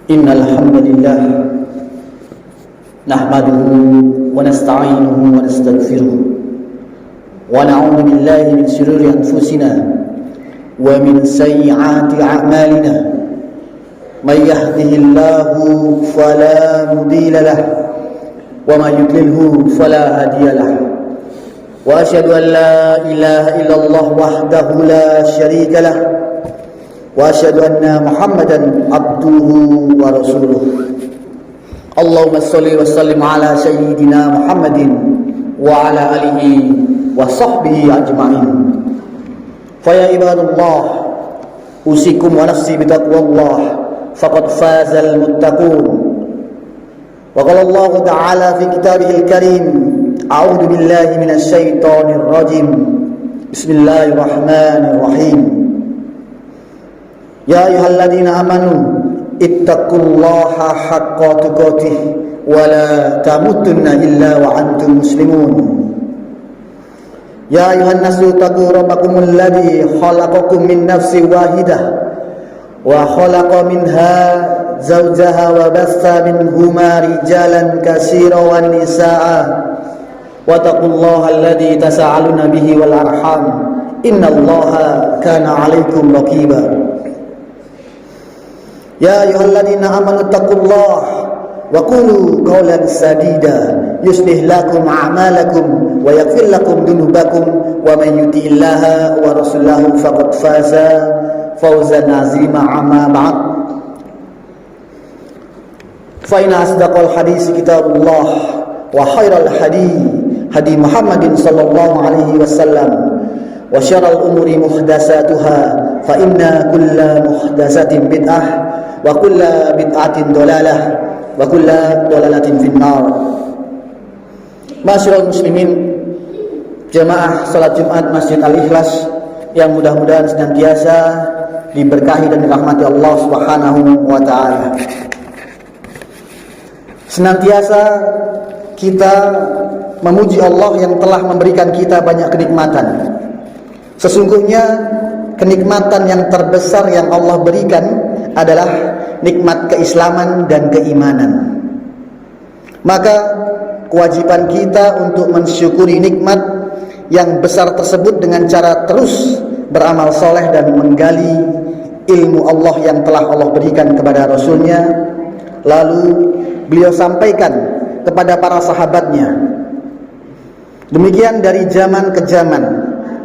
Innal hamdalillah nahmaduhu wa nasta'inuhu wa nastaghfiruh wa na'udzu billahi min shururi anfusina wa min sayyiati a'malina may yahdihillahu fala mudilla lahu wa may yudlilhu fala hadiya lahu wa asyhadu an la ilaha illallah wahdahu la syarika lahu wa asyhadu anna Muhammadan abduhu wa rasuluh. Allahumma sholli wa sallim ala sayyidina Muhammadin wa ala alihi wa sahbihi ajma'in. Fa ya ibadallah, usikum wa nafsi bitaqwallah faqad fazal muttaqun. Wa qala Allah ta'ala fi kitabihil karim, a'udzu billahi minasy syaithanir rajim. Bismillahirrahmanirrahim. Ya ayyuhalladzina amanu ittaqullaha haqqa tuqatih wa la tamutunna illa wa antum muslimun. Ya ayyuhan nasu taqu rabbakumul ladzi khalaqakum min nafsin wahidah wa khalaqa minha zawjaha wa bassa minhuma rijalan katsiran wan nisaa wa taqullaha alladzi tasaaluna bihi wal arham innallaha kana 'alaikum raqiba. Ya ayyuhalladzina amanu taqullaha wa qulu qawlan sadida yuslih lakum a'malakum wa yaghfir lakum dhunubakum wa man yuti'illaha wa rasulahu faqad faza fawzan 'azima. Amma ba'd, fa inna asdaqal hadits kitabullah wa khairal hadi Muhammadin sallallahu alaihi wasallam wa syarrul umuri muhdatsatuha fa inna kulla muhdatsatin bid'ah wa kulla bid'atin dolalah wa kulla dolalatin finnar. Masyarul muslimin, jemaah salat Jumat Masjid Al-Ikhlas yang mudah-mudahan senantiasa diberkahi dan dirahmati Allah Subhanahu wa taala. Senantiasa kita memuji Allah yang telah memberikan kita banyak kenikmatan. Sesungguhnya kenikmatan yang terbesar yang Allah berikan adalah nikmat keislaman dan keimanan. Maka kewajiban kita untuk mensyukuri nikmat yang besar tersebut dengan cara terus beramal soleh dan menggali ilmu Allah yang telah Allah berikan kepada Rasulnya, lalu beliau sampaikan kepada para sahabatnya. Demikian dari zaman ke zaman,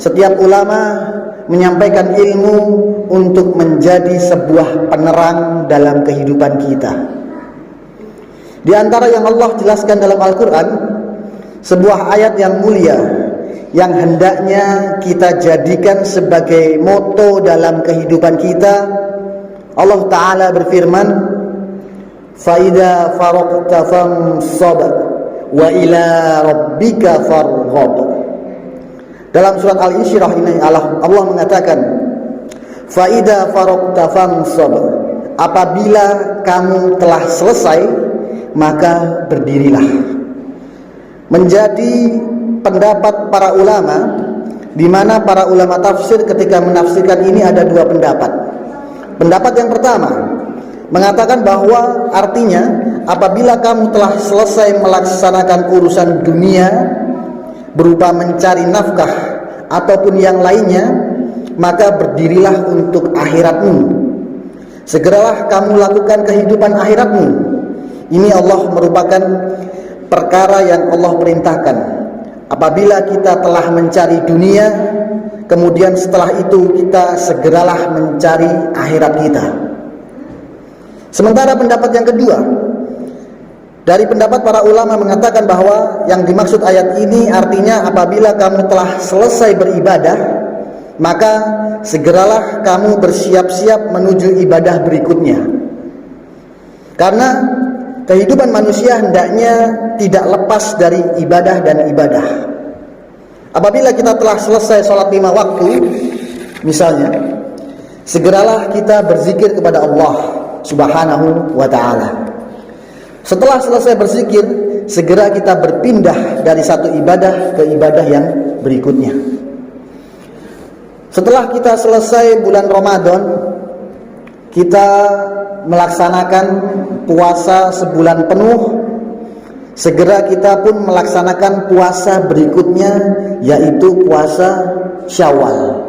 setiap ulama menyampaikan ilmu untuk menjadi sebuah penerang dalam kehidupan kita. Di antara yang Allah jelaskan dalam Al-Quran, sebuah ayat yang mulia yang hendaknya kita jadikan sebagai moto dalam kehidupan kita. Allah Ta'ala berfirman, فَإِذَا فَرَغْتَ فَانصَبْ وَإِلَى رَبِّكَ فَارْغَب. Dalam surat Al-Insyirah ini Allah mengatakan, Fa'idha faraqta fansab. Apabila kamu telah selesai, maka berdirilah. Menjadi pendapat para ulama, di mana para ulama tafsir ketika menafsirkan ini ada dua pendapat. Pendapat yang pertama mengatakan bahwa artinya apabila kamu telah selesai melaksanakan urusan dunia berupa mencari nafkah ataupun yang lainnya, maka berdirilah untuk akhiratmu. Segeralah kamu lakukan kehidupan akhiratmu. Ini Allah merupakan perkara yang Allah perintahkan. Apabila kita telah mencari dunia, kemudian setelah itu kita segeralah mencari akhirat kita. Sementara pendapat yang kedua, dari pendapat para ulama mengatakan bahwa yang dimaksud ayat ini artinya apabila kamu telah selesai beribadah, maka segeralah kamu bersiap-siap menuju ibadah berikutnya. Karena kehidupan manusia hendaknya tidak lepas dari ibadah dan ibadah. Apabila kita telah selesai sholat 5 waktu misalnya, segeralah kita berzikir kepada Allah Subhanahu wa ta'ala. Setelah selesai berzikir, segera kita berpindah dari satu ibadah ke ibadah yang berikutnya. Setelah kita selesai bulan Ramadan, kita melaksanakan puasa sebulan penuh, segera kita pun melaksanakan puasa berikutnya, yaitu puasa Syawal.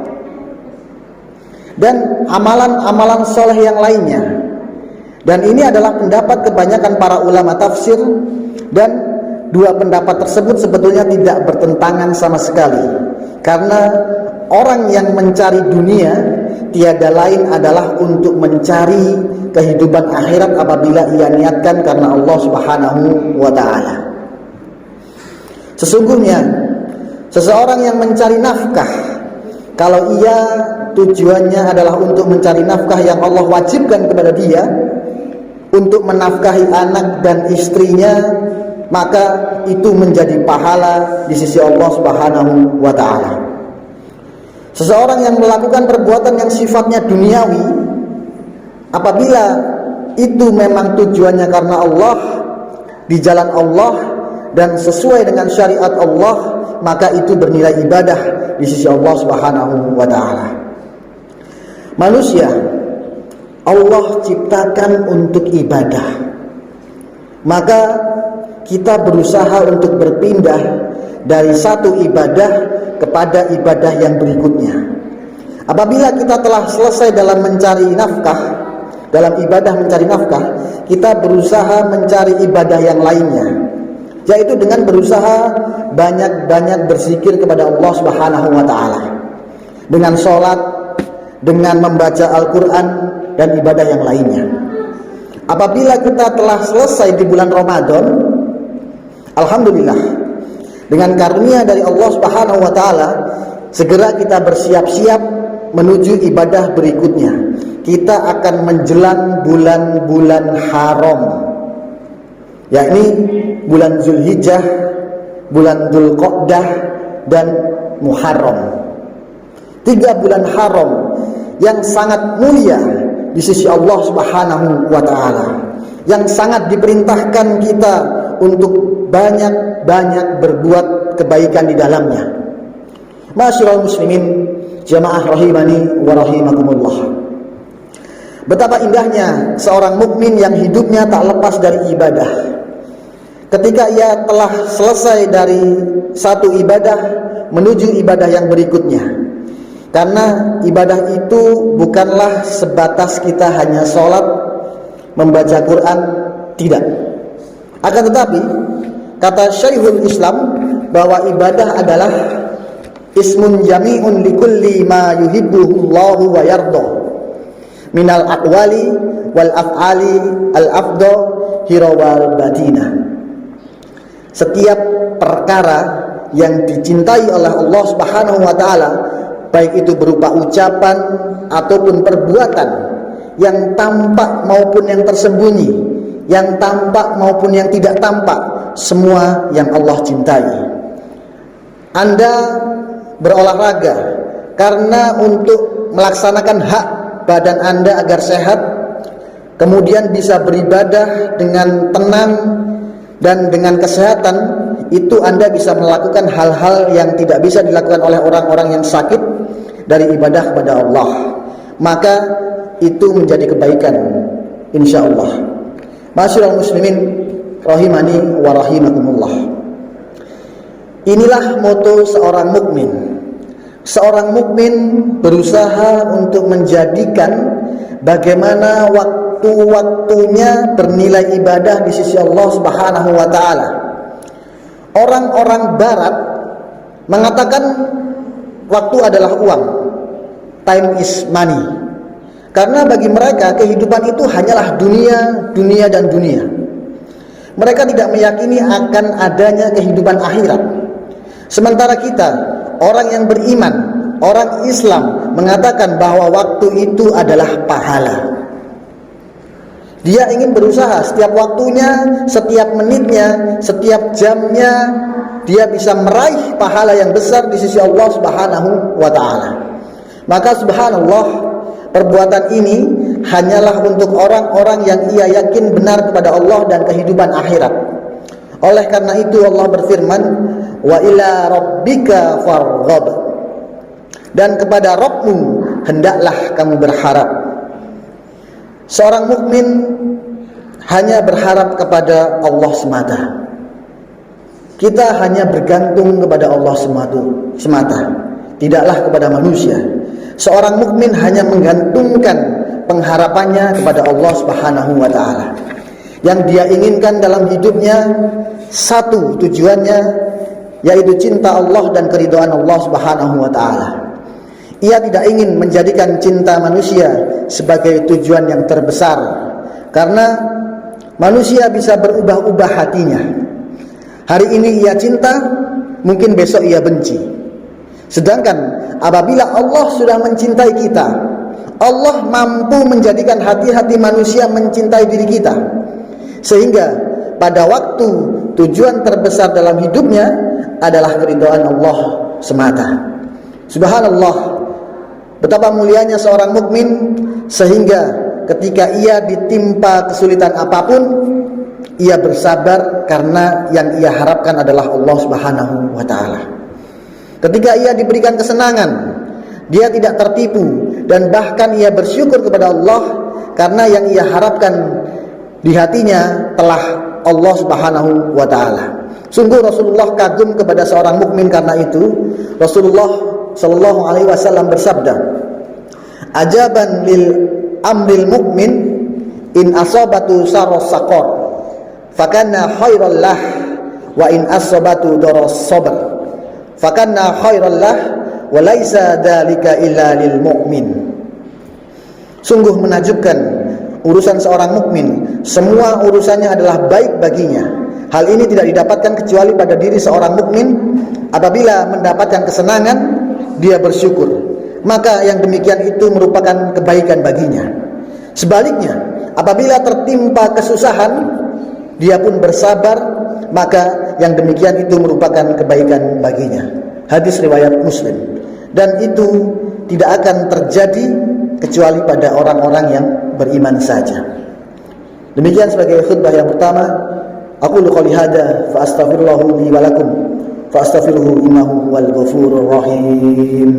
Dan amalan-amalan soleh yang lainnya. Dan ini adalah pendapat kebanyakan para ulama tafsir, dan dua pendapat tersebut sebetulnya tidak bertentangan sama sekali. Karena orang yang mencari dunia tiada lain adalah untuk mencari kehidupan akhirat apabila ia niatkan karena Allah Subhanahu wa ta'ala. Sesungguhnya seseorang yang mencari nafkah, kalau ia tujuannya adalah untuk mencari nafkah yang Allah wajibkan kepada dia, untuk menafkahi anak dan istrinya, maka itu menjadi pahala di sisi Allah Subhanahu wa ta'ala. Seseorang yang melakukan perbuatan yang sifatnya duniawi, apabila itu memang tujuannya karena Allah, di jalan Allah dan sesuai dengan syariat Allah, maka itu bernilai ibadah di sisi Allah Subhanahu wa ta'ala. Manusia Allah ciptakan untuk ibadah, maka kita berusaha untuk berpindah dari satu ibadah kepada ibadah yang berikutnya. Apabila kita telah selesai dalam mencari nafkah, dalam ibadah mencari nafkah, kita berusaha mencari ibadah yang lainnya, yaitu dengan berusaha banyak-banyak berzikir kepada Allah Subhanahu wa ta'ala, dengan sholat, dengan membaca Al-Quran, dan ibadah yang lainnya. Apabila kita telah selesai di bulan Ramadan, alhamdulillah, dengan karunia dari Allah Subhanahu wa ta'ala, segera kita bersiap-siap menuju ibadah berikutnya. Kita akan menjelang bulan-bulan haram, yakni bulan Zulhijjah, bulan Dzulqa'dah, dan Muharram. 3 bulan haram yang sangat mulia di sisi Allah Subhanahu wa ta'ala, yang sangat diperintahkan kita untuk banyak-banyak berbuat kebaikan di dalamnya. Ma'asyiral muslimin, jamaah rahimani wa rahimakumullah. Betapa indahnya seorang mukmin yang hidupnya tak lepas dari ibadah. Ketika ia telah selesai dari satu ibadah menuju ibadah yang berikutnya. Karena ibadah itu bukanlah sebatas kita hanya sholat, membaca Quran, tidak. Akan tetapi, kata Syekhul Islam, bahwa ibadah adalah ismun jami'un likulli ma yuhibbuhu Allahu wa yarda minal aqwali wal af'ali al-afdha hirawal batina. Setiap perkara yang dicintai oleh Allah Subhanahu wa ta'ala, baik itu berupa ucapan ataupun perbuatan, yang tampak maupun yang tersembunyi, yang tampak maupun yang tidak tampak, semua yang Allah cintai. Anda berolahraga karena untuk melaksanakan hak badan Anda agar sehat, kemudian bisa beribadah dengan tenang dan dengan kesehatan, itu Anda bisa melakukan hal-hal yang tidak bisa dilakukan oleh orang-orang yang sakit dari ibadah kepada Allah. Maka itu menjadi kebaikan, insya Allah. Ma'asyiral muslimin rahimani wa rahimakumullah. Inilah moto seorang mukmin. Seorang mukmin berusaha untuk menjadikan bagaimana waktu-waktunya bernilai ibadah di sisi Allah Subhanahu wa ta'ala. Orang-orang barat mengatakan waktu adalah uang, time is money. Karena bagi mereka kehidupan itu hanyalah dunia, dunia dan dunia. Mereka tidak meyakini akan adanya kehidupan akhirat. Sementara kita, orang yang beriman, orang Islam, mengatakan bahwa waktu itu adalah pahala. Dia ingin berusaha setiap waktunya, setiap menitnya, setiap jamnya, dia bisa meraih pahala yang besar di sisi Allah Subhanahu wa ta'ala. Maka subhanallah, perbuatan ini hanyalah untuk orang-orang yang ia yakin benar kepada Allah dan kehidupan akhirat. Oleh karena itu Allah berfirman, wa ila rabbika farghab, dan kepada Rabbmu hendaklah kamu berharap. Seorang mukmin hanya berharap kepada Allah semata. Kita hanya bergantung kepada Allah semata, tidaklah kepada manusia. Seorang mukmin hanya menggantungkan pengharapannya kepada Allah Subhanahu wa taala. Yang dia inginkan dalam hidupnya satu tujuannya, yaitu cinta Allah dan keridhaan Allah Subhanahu wa taala. Ia tidak ingin menjadikan cinta manusia sebagai tujuan yang terbesar, karena manusia bisa berubah-ubah hatinya. Hari ini ia cinta, mungkin besok ia benci. Sedangkan apabila Allah sudah mencintai kita, Allah mampu menjadikan hati-hati manusia mencintai diri kita, sehingga pada waktu tujuan terbesar dalam hidupnya adalah keridhaan Allah semata. Subhanallah, betapa mulianya seorang mukmin, sehingga ketika ia ditimpa kesulitan apapun, ia bersabar karena yang ia harapkan adalah Allah Subhanahu wa taala. Ketika ia diberikan kesenangan, dia tidak tertipu dan bahkan ia bersyukur kepada Allah karena yang ia harapkan di hatinya telah Allah Subhanahu wa taala. Sungguh Rasulullah kagum kepada seorang mukmin karena itu. Rasulullah sallallahu alaihi wasallam bersabda, "Ajaban lil amril mukmin in asabatu saros saqar, fakanna khairal lah, wa in asabatu daras sabr, fakanna khairal lah, wa laisa dzalika illa lil mu'min." Sungguh menakjubkan urusan seorang mukmin, semua urusannya adalah baik baginya. Hal ini tidak didapatkan kecuali pada diri seorang mukmin. Apabila mendapatkan kesenangan, dia bersyukur, maka yang demikian itu merupakan kebaikan baginya. Sebaliknya, apabila tertimpa kesusahan, dia pun bersabar, maka yang demikian itu merupakan kebaikan baginya. Hadis riwayat Muslim. Dan itu tidak akan terjadi kecuali pada orang-orang yang beriman saja. Demikian sebagai khutbah yang pertama. Aqulu qouli hadza fa astaghfirullahu li wa lakum fa astaghfiruhu innahu huwal ghafurur rahim.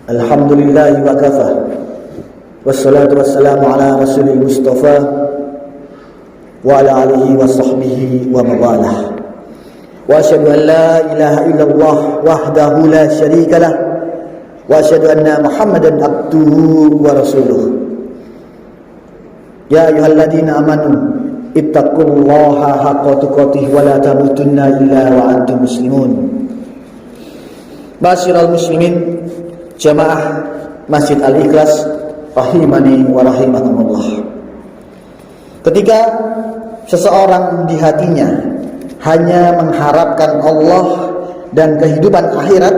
Alhamdulillah wa kafa, wassalatu wassalamu ala rasulil mustafa wa ala alihi wa sahbihi wa mawalah. Wa asyhadu an la ilaha illallah wahdahu la syarika lah, wa asyhadu anna Muhammadan abduhu wa rasuluh. Ya ayyuhalladzina amanu ittaqullaha haqqa tuqatih wa la tamutunna illa wa antum muslimun. Ma'asyiral muslimin, jamaah Masjid Al-Ikhlas rahimani wa rahimakumullah. Ketika seseorang di hatinya hanya mengharapkan Allah dan kehidupan akhirat,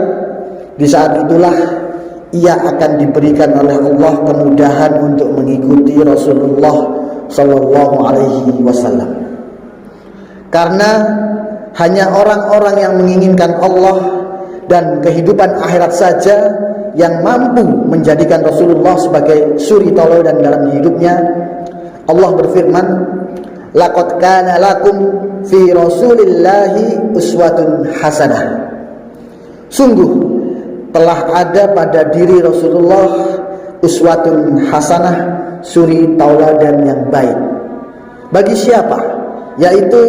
di saat itulah ia akan diberikan oleh Allah kemudahan untuk mengikuti Rasulullah sallallahu alaihi wasallam. Karena hanya orang-orang yang menginginkan Allah dan kehidupan akhirat saja yang mampu menjadikan Rasulullah sebagai suri tauladan dalam hidupnya. Allah berfirman, "Laqad kana lakum fi Rasulillahi uswatun hasanah." Sungguh telah ada pada diri Rasulullah uswatun hasanah, suri tauladan yang baik. Bagi siapa? Yaitu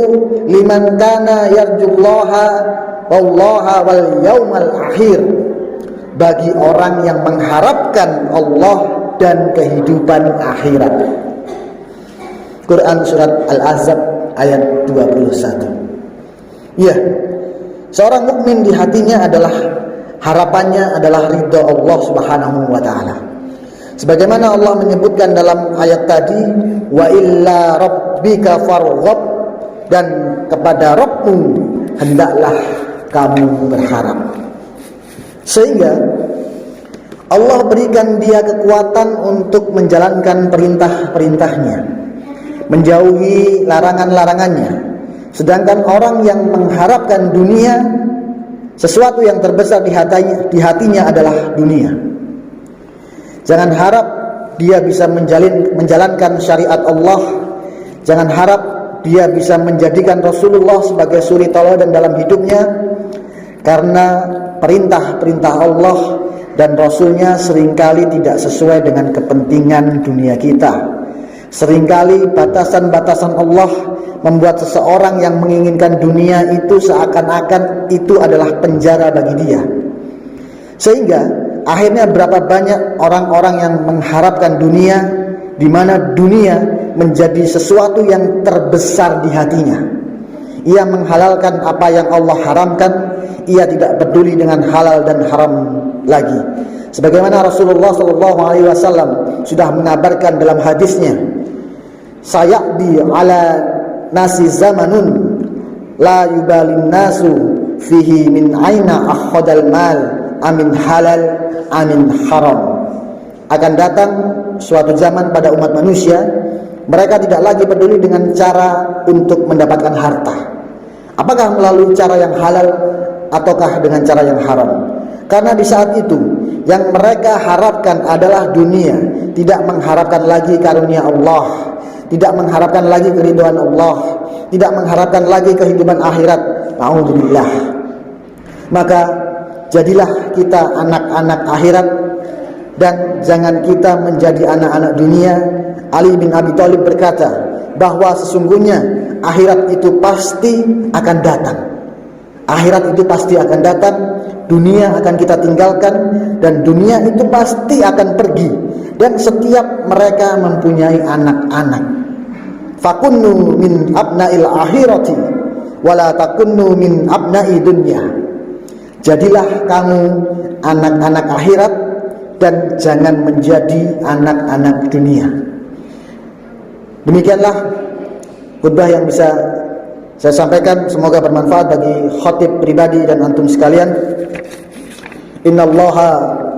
liman kana yarjullaha wallaha wal yaumal akhir, bagi orang yang mengharapkan Allah dan kehidupan akhirat. Quran surat Al-Ahzab ayat 21. Ya, seorang mukmin di hatinya adalah harapannya adalah ridha Allah Subhanahu wa taala. Sebagaimana Allah menyebutkan dalam ayat tadi, wa illa rabbika farghab, dan kepada Rabbmu hendaklah kamu berharap. Sehingga Allah berikan dia kekuatan untuk menjalankan perintah-perintahnya, menjauhi larangan-larangannya, Sedangkan orang yang mengharapkan dunia, sesuatu yang terbesar di hatinya adalah dunia. Jangan harap dia bisa menjalankan syariat Allah. Jangan harap dia bisa menjadikan Rasulullah sebagai suri tauladan dalam hidupnya, karena perintah-perintah Allah dan Rasulnya seringkali tidak sesuai dengan kepentingan dunia kita. Seringkali batasan-batasan Allah membuat seseorang yang menginginkan dunia itu seakan-akan itu adalah penjara bagi dia. Sehingga akhirnya berapa banyak orang-orang yang mengharapkan dunia, di mana dunia menjadi sesuatu yang terbesar di hatinya. Ia menghalalkan apa yang Allah haramkan, ia tidak peduli dengan halal dan haram lagi. Sebagaimana Rasulullah SAW sudah mengabarkan dalam hadisnya, sayaqdi ala nasi zamanun la yubalin nasu fihi min aina akhadal mal amin halal amin haram. Akan datang suatu zaman pada umat manusia, mereka tidak lagi peduli dengan cara untuk mendapatkan harta, apakah melalui cara yang halal ataukah dengan cara yang haram. Karena di saat itu yang mereka harapkan adalah dunia, tidak mengharapkan lagi karunia Allah, tidak mengharapkan lagi keridhaan Allah, tidak mengharapkan lagi kehidupan akhirat. Na'udzubillah. Maka jadilah kita anak-anak akhirat dan jangan kita menjadi anak-anak dunia. Ali bin Abi Thalib berkata bahwa sesungguhnya akhirat itu pasti akan datang. Akhirat itu pasti akan datang, dunia akan kita tinggalkan, dan dunia itu pasti akan pergi. Dan setiap mereka mempunyai anak-anak. Fakunnu min abna'il akhirati wala takunnu min abna'i dunya. Jadilah kamu anak-anak akhirat dan jangan menjadi anak-anak dunia. Demikianlah khutbah yang bisa saya sampaikan, semoga bermanfaat bagi khatib pribadi dan antum sekalian. Innallaha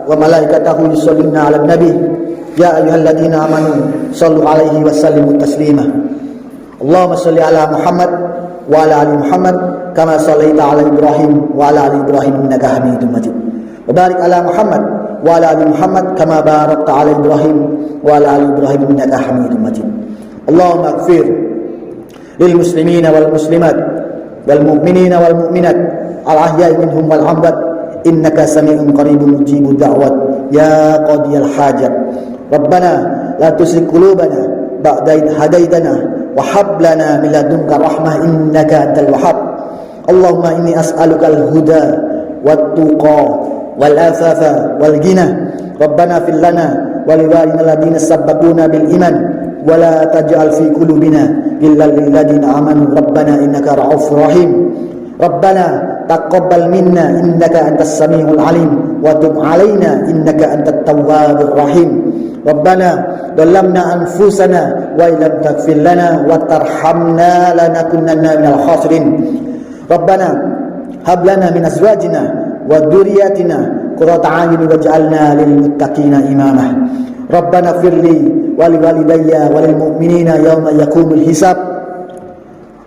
wa malaikatahu yusholluna 'alan nabi ya ayyuhalladzina amanu shallu 'alaihi wa sallimu taslima. Allahumma shalli ala Muhammad wa ala ali Muhammad kama shallaita ala Ibrahim wa ala ali Ibrahim innaka Hamidum Majid. Wa barik ala Muhammad wa ala ali Muhammad kama barakta ala Ibrahim wa ala ali Ibrahim innaka Hamidum Majid. Allahumma ighfir lil muslimina wal muslimat wal mu'minina wal mu'minat al ahya'i minhum wal amwat innaka sami'un qaribun mujibud da'wat ya qadiyal hajat. Rabbana la tuzigh qulubana ba'da idh hadaitana wa hab lana min ladunka rahmah innaka antal wahhab. Allahumma inni as'aluka al huda wat tuqa wal afafa wal ghina. Rabbana fil lana wa liwalidina alladhina sabaquna bil iman wa la taj'al fi qulubina ghillan lil ladzina amanu rabbana innaka ra'ufur rahim. Rabbana taqabbal minna innaka antas samiul alim wa tub alaina innaka antat tawwabur rahim. Rabbana dhalamna anfusana wa illam taghfir lana wa tarhamna lanakunanna minal khasirin. Rabbana hab lana min azwajina wa dhurriyyatina qurrata a'yun waj'alna lil muttaqina imama. Rabbana firli wa liwalidayya wa lil mu'minina yawma yaqumul hisab.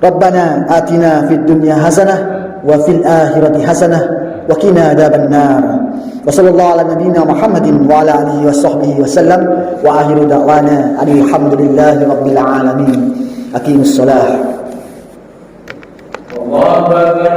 Rabbana atina fid dunya hasanah wa fil akhirati hasanah wa qina adzaban nar. Wa sallallahu ala nabiyyina Muhammadin wa ala alihi wa sahbihi wa sallam wa akhiru da'wana alhamdulillahi rabbil alamin. Aqimus shalah. Allahu akbar.